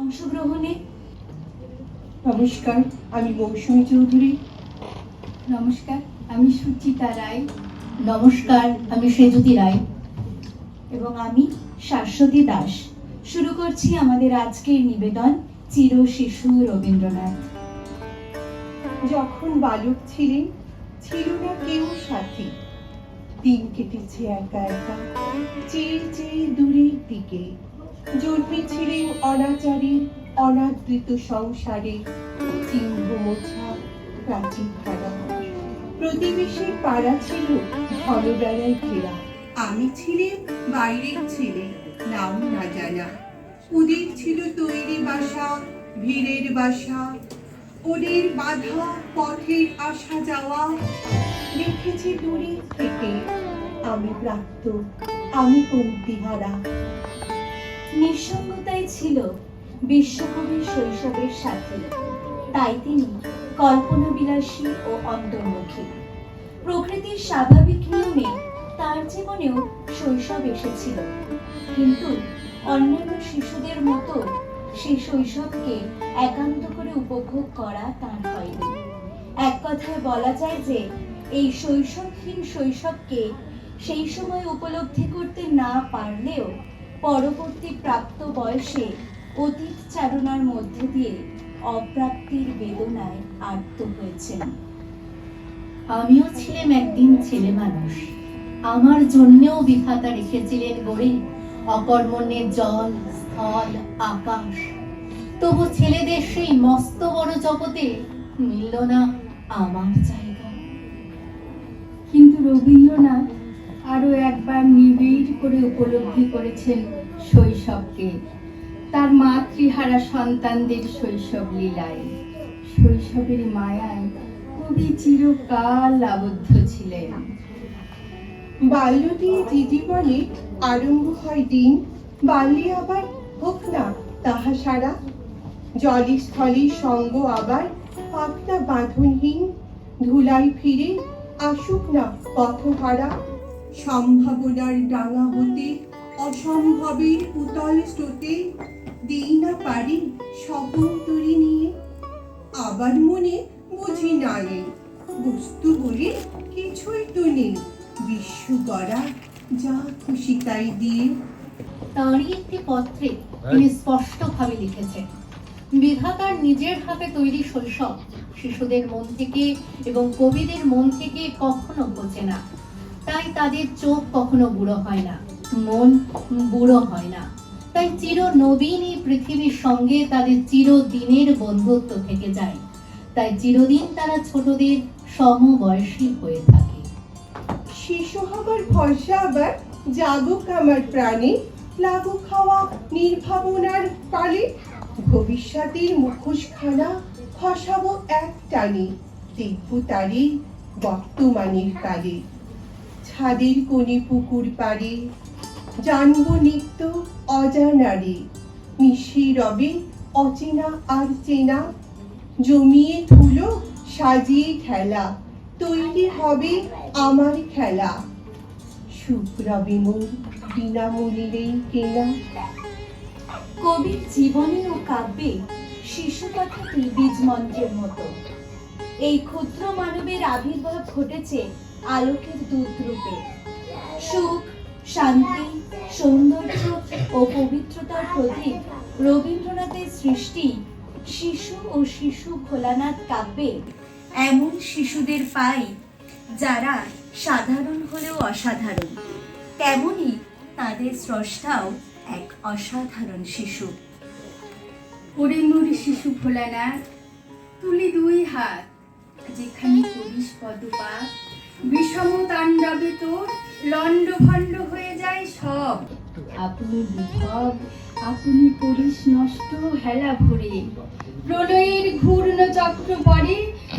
অংশগ্রহণে। নমস্কার, আমি মৌসুমী চৌধুরী। নমস্কার, আমি সুচিতা রায়। নমস্কার, আমি সেজুতি রায়। এবং আমি শাশ্বতী দাস। শুরু করছি আমাদের আজকের নিবেদন, চির শিশু রবীন্দ্রনাথ। যখন বালক ছিলেন, ছিল না কেউ সাথী। দিন কেটেছে একা একা, চেয়ে চেয়ে দূরের দিকে। জন্মেছিলেন অনাচারীর অনাদৃত সংসারে, চিহ্ন মোছা প্রাচীন হারা। প্রতিবেশীর পাড়া ছিল ঘনবেড়ায় ঘেরা। আমি ছিলাম বাইরের ছেলে, নাম না জানা। ওদের ছিল তৈরি বাসা, ভিড়ের বাসা। ওদের বাধা পথের আসা যাওয়া। দেখেছি দূরে থেকে আমি প্রাপ্ত, আমি কমতিহারা। নিঃসঙ্গতাই ছিল বিশ্বকবির শৈশবের সাথী। তাই তিনি কল্পনা বিলাসী ও অন্তর্মুখী। প্রকৃতির স্বাভাবিক নিয়মে তার জীবনেও শৈশব এসেছিল, কিন্তু অন্যান্য শিশুদের মতো সেই শৈশবকে একান্ত করে উপভোগ করা তার হয়নি। এক কথায় বলা যায় যে এই শৈশবহীন শৈশবকে সেই সময় উপলব্ধি করতে না পারলেও পরবর্তী প্রাপ্ত বয়সে অতীত চারণার মধ্যে দিয়ে অপ্রাপ্তির বেদনায় আর্ত হয়েছেন। আমিও ছিলাম একদিন ছেলে মানুষ। আমার জন্যেও বিধাতা রেখেছিলেন গড়ে অকর্মণ্যের জল, স্থল, আকাশ। তবু ছেলেদের সেই মস্ত বড় জগতে মিলল না আমার জায়গা। কিন্তু রবীন্দ্রনাথ আরো একবার নিবিড় করে উপলব্ধি করেছেন শৈশবকে, তার মাতৃহারা সন্তানদের শৈশব লীলায়। শৈশবের মায়ায় কবি চিরকাল আবদ্ধ ছিলেন। বাল্য দিয়ে দিদি বলে আরম্ভ হয় দিন, বাল্যে আবার হোক না তাহা সারা। জলে স্থলে সঙ্গ আবার পাখনা বাঁধনহীন, ধুলাই ফিরে আসুক না পথহারা। সম্ভাবনার ডাঙা হতে অসম্ভবের উতল স্রোতে দিই না পারি স্বপন তরি নিয়ে। আবার মনে বুঝি নাই বস্তু বলে কিছুই তো নেই, বিশ্ব গড়া যা খুশি তাই দিয়ে। তাঁরই একটি পত্রে তিনি স্পষ্টভাবে লিখেছেন, বিধাতার নিজের হাতে তৈরি শৈশব শিশুদের মন থেকে এবং কবিদের মন থেকে কখনো ঘোচে না। তাই তাদের চোখ কখনো বুড়ো হয় না, মন বুড়ো হয় না। তাই চির নবীন এই পৃথিবীর সঙ্গে তাদের চিরদিনের বন্ধুত্ব থেকে যায়। তাই চিরদিন তারা ছোটদের সমবয়সী হয়ে থাকে। শিশু হবার ভরসা আবার জাগুক আমার প্রাণে, লাগুক খাওয়া নির্ভাবনার পালে। ভবিষ্যতের মুখোশখানা খসাবো এক টানে, দেখব তারে বর্তমানের কালে। ছাদের কোণে পুকুর পাড়ে জানবো নিত্য অজানারে, মিশিয়ে রবে অচেনা আর চেনা। জমিয়ে ধুলো সাজিয়ে খেলা, তৈরি হবে আমার খেলা। সুখ রবে মোর বিনামূল্যেই কেনা। কবির জীবনী ও কাব্যে শিশু কথাটি বীজ মন্ত্রের মতো। এই ক্ষুদ্র মানবের আবির্ভাব ঘটেছে আলোকের দূত রূপে। সুখ, শান্তি, সৌন্দর্য ও পবিত্রতার প্রতীক রবীন্দ্রনাথের সৃষ্টি শিশু ও শিশু ভোলানাথ কাব্যে এমন শিশুদের পাই যারা সাধারণ হলেও অসাধারণ, তেমনি তাদের স্রষ্টাও এক অসাধারণ শিশু। ওরে মোর শিশু ভোলানাথ, তুলি দুই হাত, যেখানে করিস পদপাত, বিষম তাণ্ডবে তোর লণ্ড ভণ্ড হয়ে যায় সব। আপনি বিভব, আপনি করিস নষ্ট হেলা ভরে, প্রলয়ের ঘূর্ণ চক্র পরে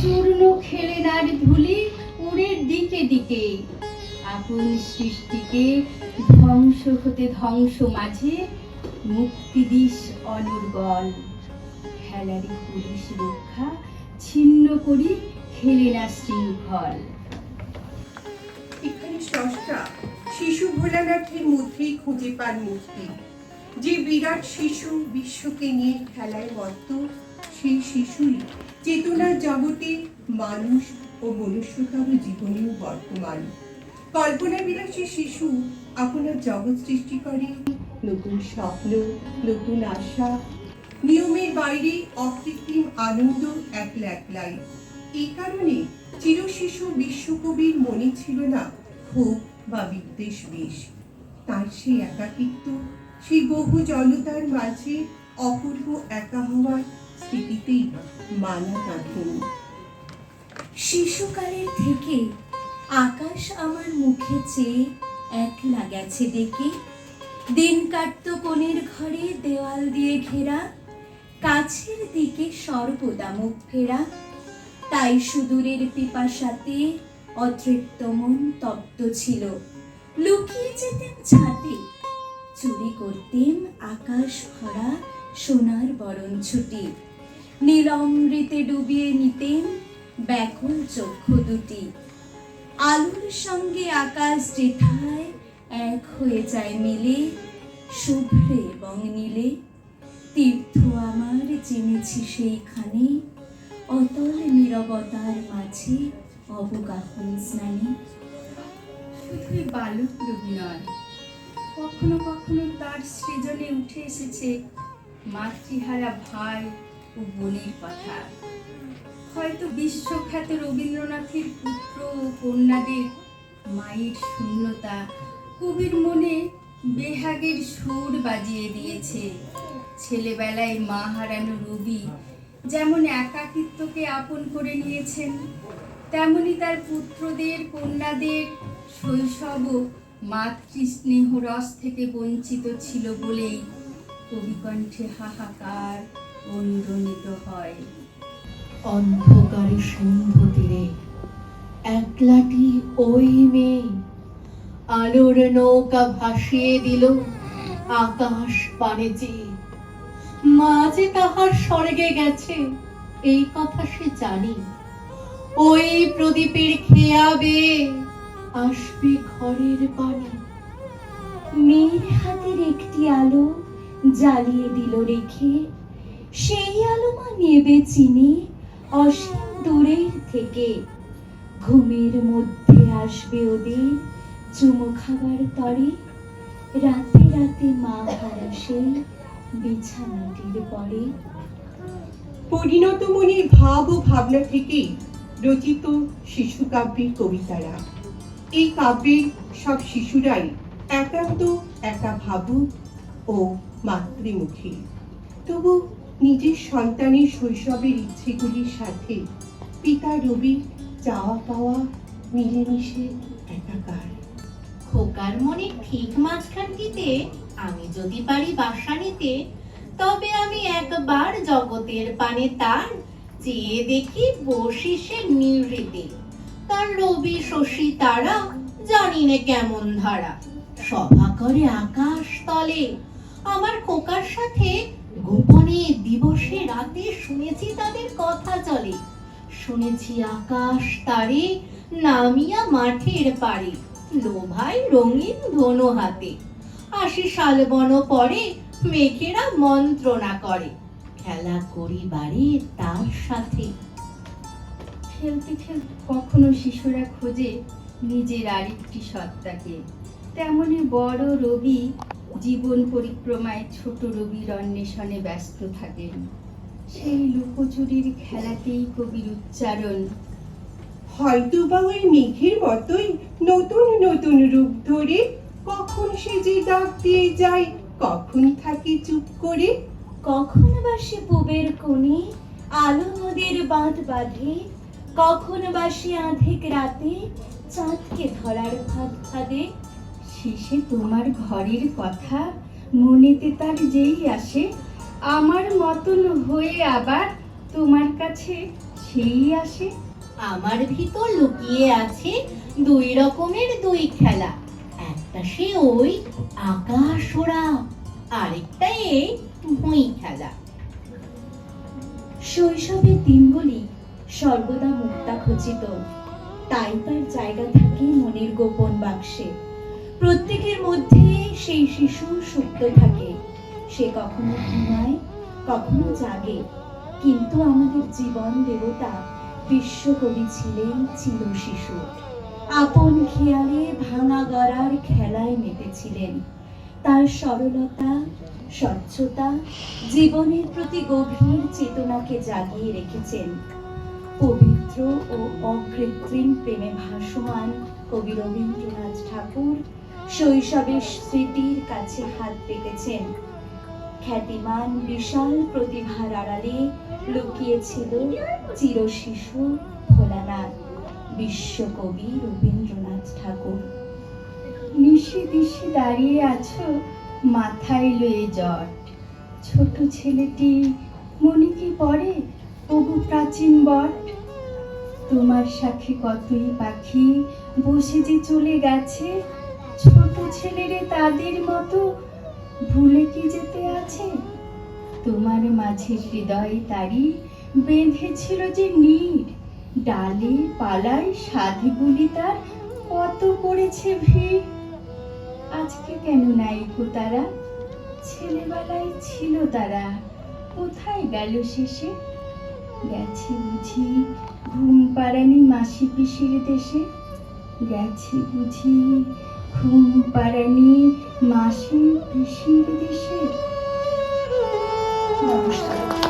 চূর্ণ খেলে নার ধুলি উড়ে দিকে দিকে। আপন সৃষ্টিকে ধ্বংস হতে ধ্বংস মাঝে মুক্তি দিস অনুর্বল। হেলারি করিস রক্ষা, ছিন্ন করি খেলে না শৃঙ্খল। এখানে স্রষ্টা শিশু ভোলানাথের মধ্যেই খুঁজে পান মুক্তি। যে বিরাট শিশু বিশ্বকে নিয়ে খেলায় মত্ত, সেই শিশুই চেতনার জগতে মানুষ ও মনুষ্যতর জীবনেও বর্তমান। কল্পনা বিলাসী শিশু আপনার জগৎ সৃষ্টি করে নতুন স্বপ্ন, নতুন আশা, নিয়মের বাইরে অকৃত্রিম আনন্দ একলা একলাই। এই কারণে চিরশিশু বিশ্বকবির মনে ছিল না ক্ষোভ বা বিদ্বেষ বিষ। তার সেই একাকিত্ব, সেই বহু জলতার মাঝে অপূর্ব একা হওয়ার স্মৃতিতেই মালা গাঁথেন। শিশুকালের থেকে আকাশ আমার মুখে চেয়ে একলা গেছে ডেকে। দিন কাটত কোণের ঘরে দেওয়াল দিয়ে ঘেরা, কাছের দিকে সর্বদা মুখ ফেরা। তাই সুদূরের পিপাসাতে অতৃপ্ত মন তপ্ত ছিল। লুকিয়ে যেতেম ছাদে, চুরি করতেম আকাশ ভরা সোনার বরণ ছুটি। নীলমৃতে ডুবিয়ে নিতেম ব্যাকুল চক্ষু দুটি। আলোর সঙ্গে আকাশ যেথায় এক হয়ে যায় মিলে, শুভ্রে এবং নীলে। তীর্থ আমার জেনেছি সেইখানে, অতল নীরবতার মাঝে অবগাহন স্নানে। শুধুই বালক রবি নয়, কখনো কখনো তার সৃজনে উঠে এসেছে মাতৃহারা ভাই ও বোনের কথা। হয়তো বিশ্বখ্যাত রবীন্দ্রনাথের পুত্র ও কন্যাদের মায়ের শূন্যতা কবির মনে বেহাগের সুর বাজিয়ে দিয়েছে। ছেলেবেলায় মা হারানো রবি যেমন একাকিত্বকে আপন করে নিয়েছেন, তেমনি তার পুত্রদের কন্যাদের শৈশবও মাতৃস্নেহ রস থেকে বঞ্চিত ছিল বলেই কবিকণ্ঠে হাহাকার অনুরণিত হয়। অন্ধকারে সিন্ধু তীরে একলাটি ওই মেয়ে আলোর নৌকা ভাসিয়ে দিল আকাশ পানে চেয়ে। মা যে তাহার স্বর্গে গেছে এই কথা সে জানি। ওই প্রদীপের খেয়া বেয়ে আসবে ঘরের পানি। মেয়ের হাতের একটি আলো জ্বালিয়ে দিল রেখে, সেই আলো মা নেবে চিনি অসীম দূরের থেকে। ঘুমের মধ্যে আসবে ওদের চুমো খাবার তরে, রাতে রাতে মা হারা সেই বিছানাটির পরে। পরিণত মনের ভাব ও ভাবনা থেকেই রচিত শিশু কাব্যের কবিতারা। এই কাব্যের সব শিশুরাই একান্ত একা ভাবুক ও মাতৃমুখী। তবু নিজের সন্তানের শৈশবের ইচ্ছেগুলির সাথে পিতা রবির চাওয়া পাওয়া মিলেমিশে একাকার। খোকার মনে ঠিক মাঝখানটিতে আমি যদি পারি বাসা নিতে, তবে আমি একবার জগতের পানে তার চেয়ে দেখি বসিসে নিভৃতে। তার রবি শশী তারা জানি নে কেমন ধারা, সভা করে আকাশ তলে। আমার খোকার সাথে গোপনে দিবসে রাতে শুনেছি তাদের কথা চলে। শুনেছি আকাশ তারে নামিয়া মাঠের পারে, লোভাই রঙিন ধনু হাতে। ৮০ শালবন পরে মেঘেরা মন্ত্রণা করে, খেলা করিবারে তার সাথে। খেলতে খেলতে কখনো শিশুরা খোঁজে নিজের আরেকটি সত্তাকে, তেমনি বড় রবি জীবন পরিক্রমায় ছোট রবির অন্বেষণে ব্যস্ত থাকেন। সেই লুকোচুরির খেলাতেই কবির উচ্চারণ। হয়তো বা ওই মেঘের মতোই নতুন নতুন রূপ ধরে, কখন সে যে ডাক দিয়ে যায়, কখন থাকে চুপ করে। কখন বা সে পুবের কোণে আলো নদীর বাঁধ বাঁধে, কখন বা সে আধেক রাতে চাঁদকে ধরার ফাঁদ ফাঁদে। শেষে তোমার ঘরের কথা মনেতে তার যেই আসে, আমার মতন হয়ে আবার তোমার কাছে সেই আসে। আমার ভিতর লুকিয়ে আছে দুই রকমের দুই খেলা, একটা সে ওই আকাশ ওড়া, আরেকটা এই ভুঁই খেলা। শৈশবের দিনগুলি সর্বদা মুক্তাখচিত, তাই তার জায়গা থাকে মনের গোপন বাক্সে। প্রত্যেকের মধ্যে সেই শিশু সুপ্ত থাকে, সে কখনো ঘুমায়, কখনো জাগে, কিন্তু আমাদের জীবন দেবতা বিশ্বকবি ছিলেন চির শিশু। আপন খেয়ালে ভাঙা গড়ার খেলায় মেতেছিলেন। তার সরলতা, স্বচ্ছতা জীবনের প্রতি গভীর চেতনাকে জাগিয়ে রেখেছেন। পবিত্র ও অকৃত্রিম প্রেমে ভাসমান কবি রবীন্দ্রনাথ ঠাকুর শৈশবের স্মৃতির কাছে হাত পেতেছেন। খ্যাতিমান বিশাল প্রতিভার আড়ালে লুকিয়েছিল চিরশিশু ভোলানাথ, বিশ্বকবি রবীন্দ্রনাথ ঠাকুর। নিশি দিশি দাঁড়িয়ে আছো মাথায় লয়ে জট, ছোট ছেলেটি মনে কি পড়ে ওগো প্রাচীন বট? তোমার সাথে কতই পাখি বসে যে চলে গেছে, ছোট ছেলেরে তাদের মতো ভুলে কি যেতে আছে? তোমার মাঝে হৃদয় তারি বেঁধেছিল যে নীড়, ডালে পালায় সাধগুলি তার কত করেছে ভিড়। আজকে কেন নাই গো তারা? ছেলেবেলায় ছিল তারা, কোথায় গেল শেষে? গেছে বুঝি ঘুম পাড়ানি মাসি পিসির দেশে? গেছে বুঝি ঘুম পাড়ানি মাসি পিসির দেশে? নমস্কার।